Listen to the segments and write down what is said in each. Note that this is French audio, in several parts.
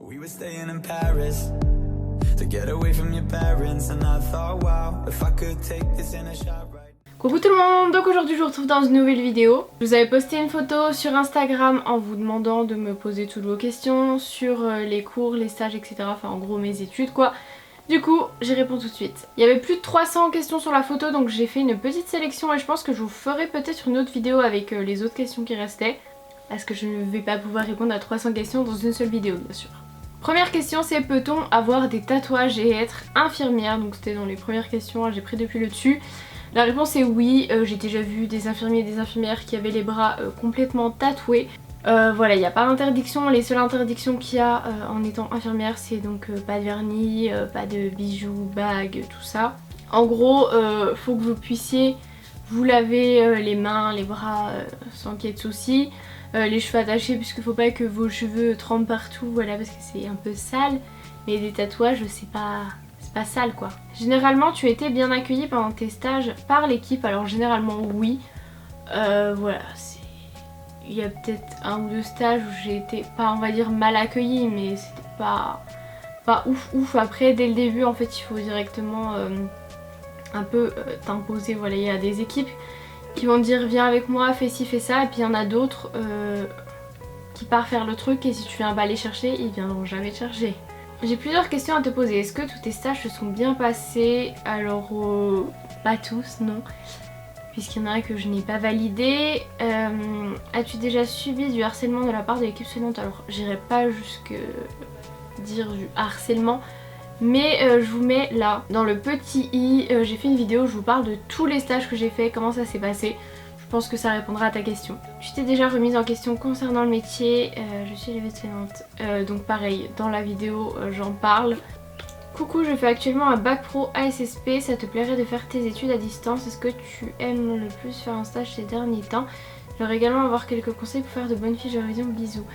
We were staying in Paris to get away from your parents and I thought wow if I could take this in a shot right. Coucou tout le monde, donc aujourd'hui je vous retrouve dans une nouvelle vidéo. Je vous avais posté une photo sur Instagram en vous demandant de me poser toutes vos questions sur les cours, les stages, etc. Enfin en gros mes études quoi. Du coup j'y réponds tout de suite. Il y avait plus de 300 questions sur la photo donc j'ai fait une petite sélection et je pense que je vous ferai peut-être une autre vidéo avec les autres questions qui restaient. Parce que je ne vais pas pouvoir répondre à 300 questions dans une seule vidéo bien sûr. Première question, c'est peut-on avoir des tatouages et être infirmière? Donc c'était dans les premières questions, j'ai pris depuis le dessus. La réponse est oui, j'ai déjà vu des infirmiers et des infirmières qui avaient les bras complètement tatoués. Voilà, il n'y a pas d'interdiction, les seules interdictions qu'il y a en étant infirmière c'est donc pas de vernis, pas de bijoux, bagues, tout ça. En gros, faut que vous puissiez vous laver les mains, les bras sans qu'il y ait de soucis. Les cheveux attachés puisqu'il faut pas que vos cheveux trempent partout, voilà, parce que c'est un peu sale. Mais des tatouages c'est pas sale quoi. Généralement tu étais bien accueillie pendant tes stages par l'équipe, alors généralement oui. Voilà, il y a peut-être un ou deux stages où j'ai été pas on va dire mal accueillie mais c'était pas ouf. Après dès le début en fait il faut directement un peu t'imposer, voilà, il y a des équipes qui vont te dire viens avec moi, fais ci, fais ça, et puis il y en a d'autres qui partent faire le truc et si tu viens pas les chercher, ils viendront jamais te chercher. J'ai plusieurs questions à te poser. Est-ce que tous tes stages se sont bien passés? Alors pas tous, non, puisqu'il y en a un que je n'ai pas validé. As-tu déjà subi du harcèlement de la part de l'équipe soignante? Alors j'irai pas jusque dire du harcèlement, mais je vous mets là dans le petit i, j'ai fait une vidéo où je vous parle de tous les stages que j'ai fait, comment ça s'est passé. Je pense que ça répondra à ta question. Tu t'es déjà remise en question concernant le métier, je suis élève soignante, donc pareil, dans la vidéo j'en parle. Coucou, je fais actuellement un bac pro ASSP, ça te plairait de faire tes études à distance? Est-ce que tu aimes le plus faire un stage ces derniers temps? J'aimerais également avoir quelques conseils pour faire de bonnes fiches de révision, bisous.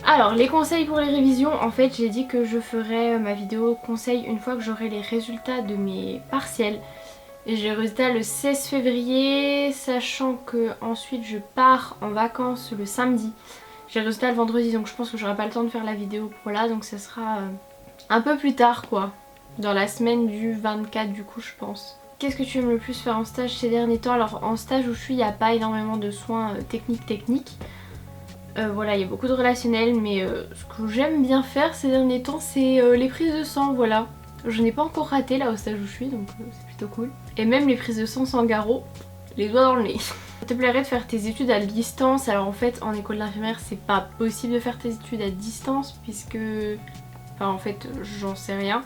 Alors les conseils pour les révisions, en fait j'ai dit que je ferais ma vidéo conseil une fois que j'aurai les résultats de mes partiels. Et j'ai les résultats le 16 février, sachant que ensuite je pars en vacances le samedi. J'ai les résultats le vendredi donc je pense que j'aurai pas le temps de faire la vidéo pour là, donc ça sera un peu plus tard quoi. Dans la semaine du 24 du coup je pense. Qu'est-ce que tu aimes le plus faire en stage ces derniers temps? Alors en stage où je suis il n'y a pas énormément de soins techniques. Voilà, il y a beaucoup de relationnel, mais ce que j'aime bien faire ces derniers temps c'est les prises de sang, voilà. Je n'ai pas encore raté là au stage où je suis donc c'est plutôt cool. Et même les prises de sang sans garrot, les doigts dans le nez. Ça te plairait de faire tes études à distance? Alors en fait en école d'infirmière c'est pas possible de faire tes études à distance puisque... Enfin en fait j'en sais rien.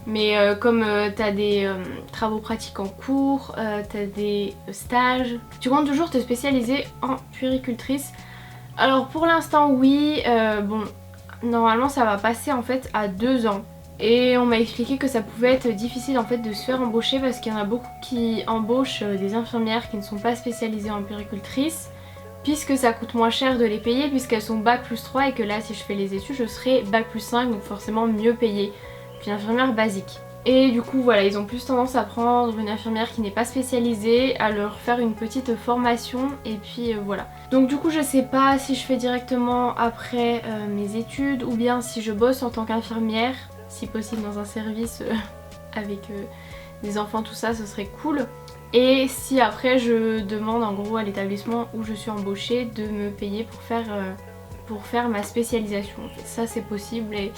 Mais comme t'as des travaux pratiques en cours, t'as des stages, tu comptes toujours te spécialiser en puéricultrice? Alors pour l'instant oui, bon normalement ça va passer en fait à 2 ans. Et on m'a expliqué que ça pouvait être difficile en fait de se faire embaucher parce qu'il y en a beaucoup qui embauchent des infirmières qui ne sont pas spécialisées en puéricultrice. Puisque ça coûte moins cher de les payer puisqu'elles sont bac plus 3 et que là si je fais les études je serai bac plus 5 donc forcément mieux payée qu'une infirmière basique. Et du coup voilà, ils ont plus tendance à prendre une infirmière qui n'est pas spécialisée, à leur faire une petite formation et puis voilà. Donc du coup je sais pas si je fais directement après mes études ou bien si je bosse en tant qu'infirmière, si possible dans un service avec des enfants tout ça, ce serait cool. Et si après je demande en gros à l'établissement où je suis embauchée de me payer pour faire ma spécialisation. Ça c'est possible et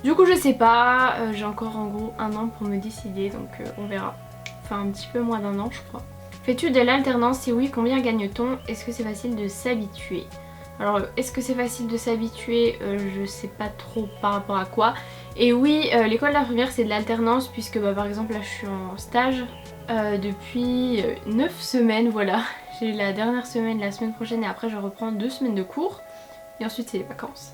du coup je sais pas, j'ai encore en gros 1 an pour me décider donc on verra. Enfin un petit peu moins d'1 an je crois. Fais-tu de l'alternance? Si oui, combien gagne-t-on? Est-ce que c'est facile de s'habituer? Alors est-ce que c'est facile de s'habituer? Je sais pas trop par rapport à quoi. Et oui, l'école d'infirmière c'est de l'alternance puisque bah, par exemple là je suis en stage depuis 9 semaines, voilà. J'ai la dernière semaine la semaine prochaine et après je reprends 2 semaines de cours. Et ensuite c'est les vacances.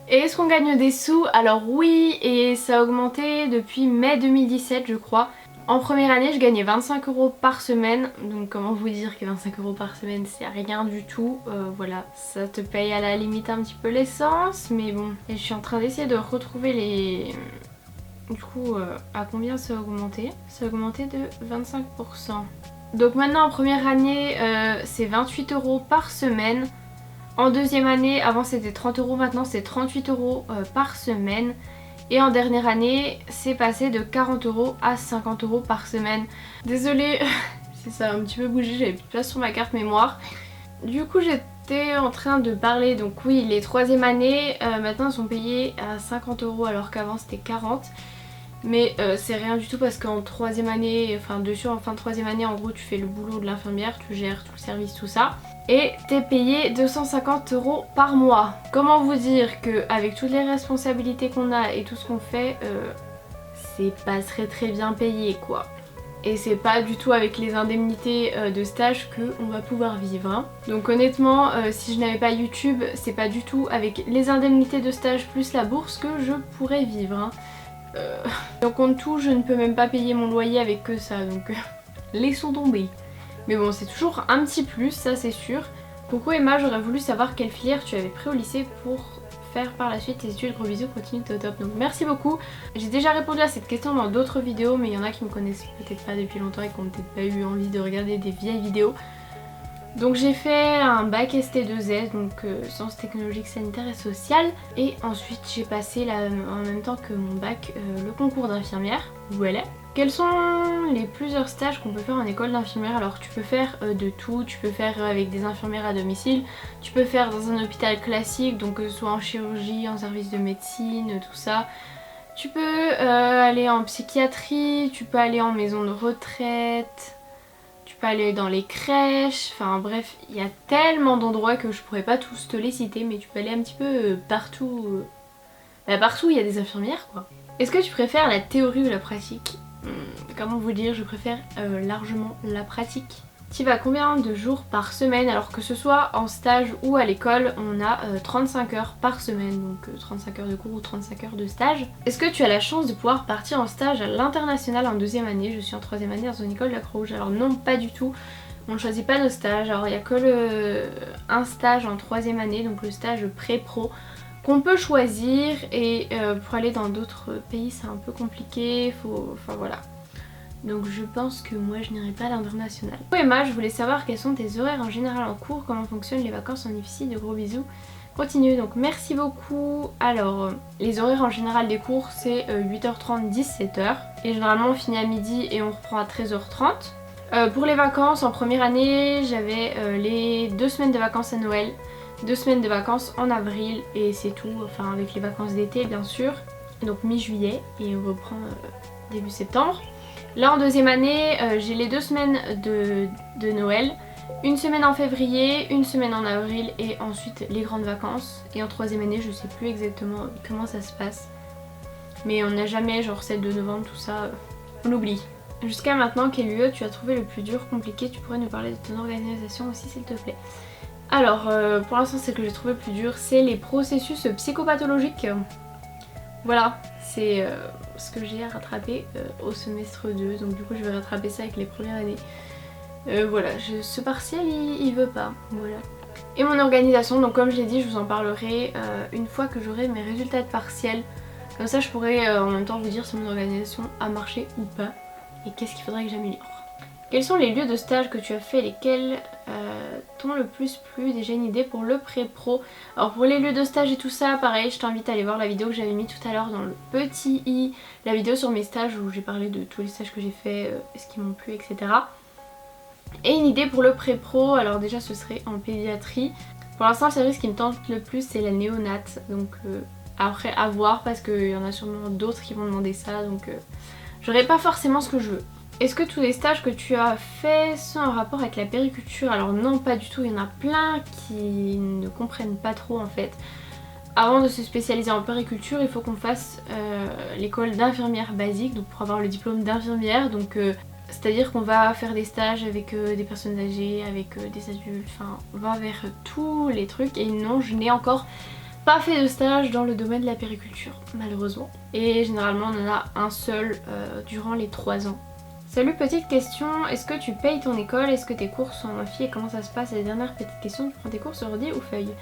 Et est-ce qu'on gagne des sous? Alors oui, et ça a augmenté depuis mai 2017 je crois. En première année je gagnais 25 € par semaine, donc comment vous dire que 25 € par semaine c'est rien du tout, voilà, ça te paye à la limite un petit peu l'essence, mais bon. Et je suis en train d'essayer de retrouver les... Du coup, à combien ça a augmenté? Ça a augmenté de 25%. Donc maintenant en première année c'est 28 € par semaine. En deuxième année, avant c'était 30 €, maintenant c'est 38 € par semaine. Et en dernière année, c'est passé de 40 € à 50 € par semaine. Désolée, ça a un petit peu bougé, j'avais plus de place sur ma carte mémoire. Du coup j'étais en train de parler, donc oui, les troisième années maintenant sont payées à 50 € alors qu'avant c'était 40. Mais c'est rien du tout parce qu'en troisième année, enfin dessus en fin de troisième année, en gros tu fais le boulot de l'infirmière, tu gères tout le service, tout ça. Et t'es payé 250 € par mois. Comment vous dire qu'avec toutes les responsabilités qu'on a et tout ce qu'on fait, c'est pas très bien payé quoi. Et c'est pas du tout avec les indemnités de stage qu'on va pouvoir vivre. Hein. Donc honnêtement, si je n'avais pas YouTube, c'est pas du tout avec les indemnités de stage plus la bourse que je pourrais vivre. Hein. Donc en tout, je ne peux même pas payer mon loyer avec que ça, donc laissons tomber. Mais bon, c'est toujours un petit plus, ça c'est sûr. Coucou Emma, j'aurais voulu savoir quelle filière tu avais pris au lycée pour faire par la suite tes études. Gros bisous, continue au top. Donc merci beaucoup. J'ai déjà répondu à cette question dans d'autres vidéos, mais il y en a qui me connaissent peut-être pas depuis longtemps et qui n'ont peut-être pas eu envie de regarder des vieilles vidéos. Donc j'ai fait un bac ST2S, donc sciences technologiques, sanitaires et sociales. Et ensuite j'ai passé en même temps que mon bac le concours d'infirmière, où elle est. Quels sont les plusieurs stages qu'on peut faire en école d'infirmière? Alors tu peux faire de tout, tu peux faire avec des infirmières à domicile, tu peux faire dans un hôpital classique, donc que ce soit en chirurgie, en service de médecine, tout ça. Tu peux aller en psychiatrie, tu peux aller en maison de retraite, tu peux aller dans les crèches, enfin bref, il y a tellement d'endroits que je pourrais pas tous te les citer, mais tu peux aller un petit peu partout. Partout il y a des infirmières quoi. Est-ce que tu préfères la théorie ou la pratique? Comment vous dire, je préfère largement la pratique. Tu vas combien de jours par semaine? Alors que ce soit en stage ou à l'école, on a 35 heures par semaine, donc 35 heures de cours ou 35 heures de stage. Est-ce que tu as la chance de pouvoir partir en stage à l'international en deuxième année? Je suis en troisième année dans une école de la Croix-Rouge. Alors non, pas du tout. On ne choisit pas nos stages. Alors il n'y a que un stage en troisième année, donc le stage pré-pro, qu'on peut choisir, et pour aller dans d'autres pays c'est un peu compliqué, enfin voilà. Donc je pense que moi je n'irai pas à l'international. Emma, je voulais savoir quels sont tes horaires en général en cours, comment fonctionnent les vacances en IFSI, de gros bisous. Continue, donc merci beaucoup. Alors les horaires en général des cours c'est 8h30, 17h, et généralement on finit à midi et on reprend à 13h30. Pour les vacances en première année j'avais les 2 semaines de vacances à Noël, 2 semaines de vacances en avril et c'est tout, enfin avec les vacances d'été bien sûr, donc mi-juillet, et on reprend début septembre. Là en deuxième année j'ai les 2 semaines de Noël, une semaine en février, une semaine en avril et ensuite les grandes vacances. Et en troisième année je sais plus exactement comment ça se passe, mais on n'a jamais genre celle de novembre, tout ça, on oublie. Jusqu'à maintenant, quel lieu tu as trouvé le plus dur, compliqué? Tu pourrais nous parler de ton organisation aussi s'il te plaît. Alors pour l'instant c'est que j'ai trouvé le plus dur, c'est les processus psychopathologiques. Voilà, c'est ce que j'ai à rattraper au semestre 2, donc du coup je vais rattraper ça avec les premières années. Voilà, ce partiel il veut pas, voilà. Et mon organisation, donc comme je l'ai dit, je vous en parlerai une fois que j'aurai mes résultats de partiel. Comme ça je pourrai en même temps vous dire si mon organisation a marché ou pas et qu'est-ce qu'il faudrait que j'améliore. Quels sont les lieux de stage que tu as fait, lesquels t'ont le plus plu? Déjà une idée pour le pré-pro. Alors pour les lieux de stage et tout ça, pareil, je t'invite à aller voir la vidéo que j'avais mis tout à l'heure dans le petit i, la vidéo sur mes stages où j'ai parlé de tous les stages que j'ai fait, ce qui m'ont plu, etc. Et une idée pour le pré-pro, alors déjà ce serait en pédiatrie. Pour l'instant le service qui me tente le plus c'est la néonate, donc après à voir parce qu'il y en a sûrement d'autres qui vont demander ça, donc j'aurai pas forcément ce que je veux. Est-ce que tous les stages que tu as fait sont en rapport avec la périculture? Alors non, pas du tout, il y en a plein qui ne comprennent pas trop en fait. Avant de se spécialiser en périculture, il faut qu'on fasse l'école d'infirmière basique, donc pour avoir le diplôme d'infirmière, donc c'est-à-dire qu'on va faire des stages avec des personnes âgées, avec des adultes, enfin on va vers tous les trucs, et non, je n'ai encore pas fait de stage dans le domaine de la périculture, malheureusement. Et généralement on en a un seul durant les 3 ans. Salut, petite question, est-ce que tu payes ton école? Est-ce que tes cours sont en amphi et comment ça se passe? Et dernière petite question, tu prends tes cours sur ordi ou feuille?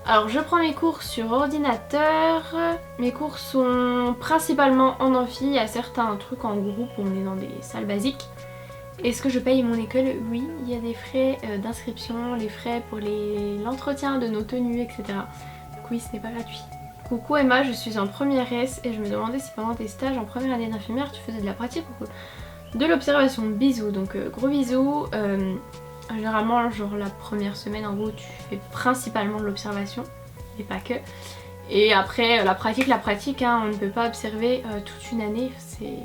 Alors je prends mes cours sur ordinateur, mes cours sont principalement en amphi, il y a certains trucs en groupe où on est dans des salles basiques. Est-ce que je paye mon école? Oui, il y a des frais d'inscription, les frais pour l'entretien de nos tenues, etc. Donc oui, ce n'est pas gratuit. Coucou Emma, je suis en première S et je me demandais si pendant tes stages en première année d'infirmière tu faisais de la pratique ou de l'observation. Bisous, donc gros bisous. Généralement genre la première semaine en gros tu fais principalement de l'observation et pas que. Et après la pratique hein, on ne peut pas observer toute une année, c'est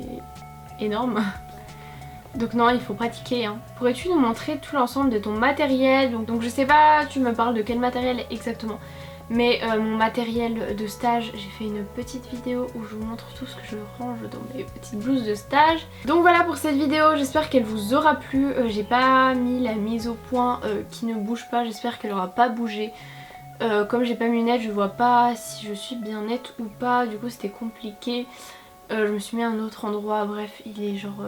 énorme. Donc non, il faut pratiquer hein. Pourrais-tu nous montrer tout l'ensemble de ton matériel? Donc je sais pas, tu me parles de quel matériel exactement. Mais mon matériel de stage, j'ai fait une petite vidéo où je vous montre tout ce que je range dans mes petites blouses de stage. Donc voilà pour cette vidéo, j'espère qu'elle vous aura plu. J'ai pas mis la mise au point qui ne bouge pas, j'espère qu'elle aura pas bougé. Comme j'ai pas mis net, je vois pas si je suis bien nette ou pas, du coup c'était compliqué. Je me suis mis à un autre endroit, bref il est genre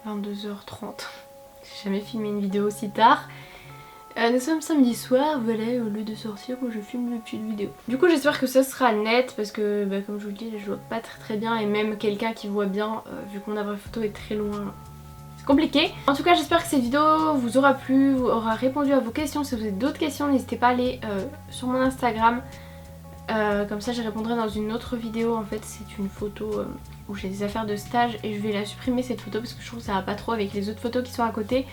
22h30. J'ai jamais filmé une vidéo aussi tard. Nous sommes samedi soir, voilà, au lieu de sortir, moi je filme plus de vidéos. Du coup j'espère que ça sera net parce que comme je vous le dis, je vois pas très bien et même quelqu'un qui voit bien, vu que mon appareil photo est très loin, c'est compliqué. En tout cas j'espère que cette vidéo vous aura plu, vous aura répondu à vos questions. Si vous avez d'autres questions, n'hésitez pas à aller sur mon Instagram. Comme ça j'y répondrai dans une autre vidéo. En fait c'est une photo où j'ai des affaires de stage et je vais la supprimer cette photo parce que je trouve que ça va pas trop avec les autres photos qui sont à côté.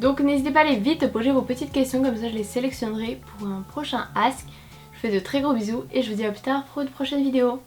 Donc n'hésitez pas à aller vite poser vos petites questions, comme ça je les sélectionnerai pour un prochain ask. Je vous fais de très gros bisous et je vous dis à plus tard pour une prochaine vidéo.